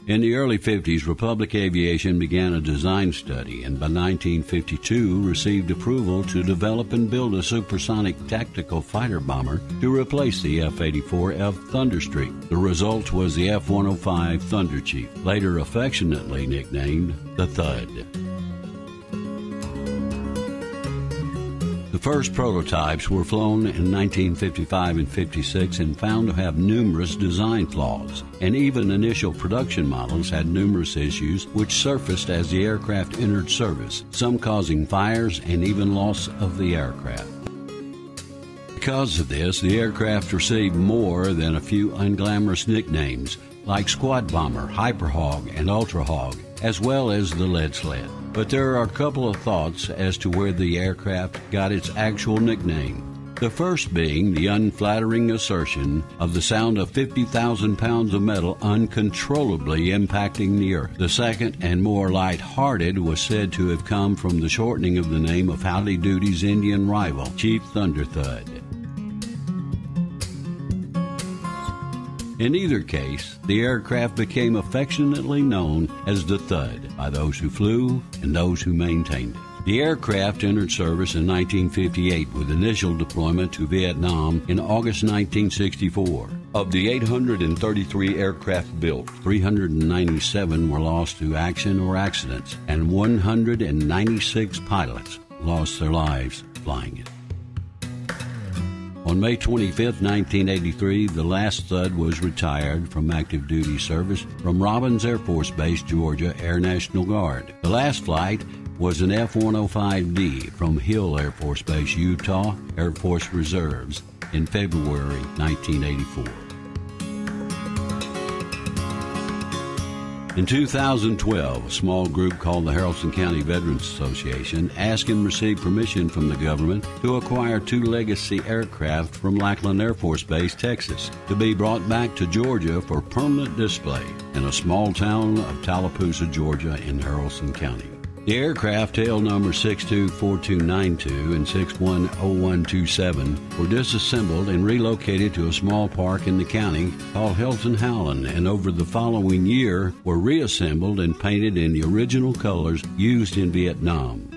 In the early 50s, Republic Aviation began a design study and by 1952 received approval to develop and build a supersonic tactical fighter bomber to replace the F-84F Thunderstreak. The result was the F-105 Thunder Chief, later affectionately nicknamed the Thud. The first prototypes were flown in 1955 and 56 and found to have numerous design flaws, and even initial production models had numerous issues which surfaced as the aircraft entered service, some causing fires and even loss of the aircraft. Because of this, the aircraft received more than a few unglamorous nicknames like Squad Bomber, Hyper Hog, and Ultra Hog, as well as the Lead Sled. But there are a couple of thoughts as to where the aircraft got its actual nickname. The first being the unflattering assertion of the sound of 50,000 pounds of metal uncontrollably impacting the earth. The second, and more light-hearted, was said to have come from the shortening of the name of Howdy Doody's Indian rival, Chief Thunder Thud. In either case, the aircraft became affectionately known as the Thud by those who flew and those who maintained it. The aircraft entered service in 1958 with initial deployment to Vietnam in August 1964. Of the 833 aircraft built, 397 were lost to action or accidents, and 196 pilots lost their lives flying it. On May 25, 1983, the last Thud was retired from active duty service from Robins Air Force Base, Georgia Air National Guard. The last flight was an F-105D from Hill Air Force Base, Utah Air Force Reserves in February 1984. In 2012, a small group called the Haralson County Veterans Association asked and received permission from the government to acquire 2 legacy aircraft from Lackland Air Force Base, Texas, to be brought back to Georgia for permanent display in a small town of Tallapoosa, Georgia in Haralson County. The aircraft, tail number 624292 and 610127, were disassembled and relocated to a small park in the county called Hilton Howland, and over the following year were reassembled and painted in the original colors used in Vietnam.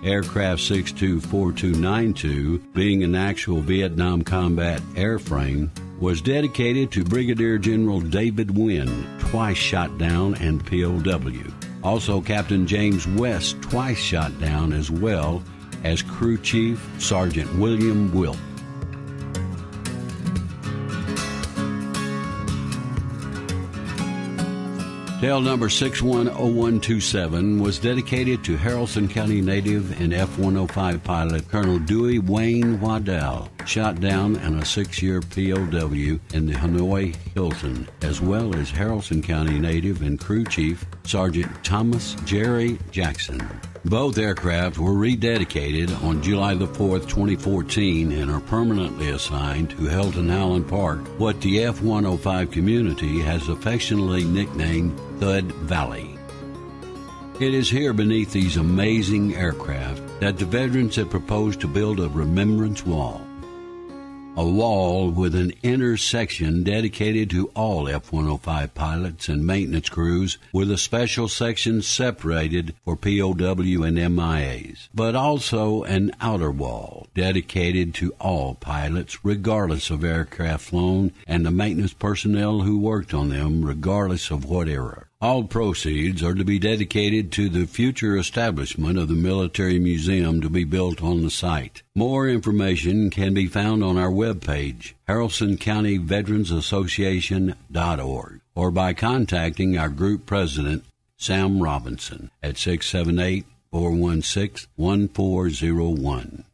Aircraft 624292, being an actual Vietnam combat airframe, was dedicated to Brigadier General David Wynn, twice shot down and POW. Also, Captain James West, twice shot down, as well as Crew Chief Sergeant William Wilt. Tail number 610127 was dedicated to Haralson County native and F-105 pilot Colonel Dewey Wayne Waddell, shot down in a 6-year POW in the Hanoi Hilton, as well as Haralson County native and crew chief Sergeant Thomas Jerry Jackson. Both aircraft were rededicated on July the 4th, 2014, and are permanently assigned to Hilton Howland Park, what the F-105 community has affectionately nicknamed Thud Valley. It is here beneath these amazing aircraft that the veterans have proposed to build a remembrance wall. A wall with an inner section dedicated to all F-105 pilots and maintenance crews, with a special section separated for POW and MIAs, but also an outer wall dedicated to all pilots regardless of aircraft flown and the maintenance personnel who worked on them regardless of what era. All proceeds are to be dedicated to the future establishment of the military museum to be built on the site. More information can be found on our webpage, HaralsonCountyVeteransAssociation.org, or by contacting our group president, Sam Robinson, at 678-416-1401.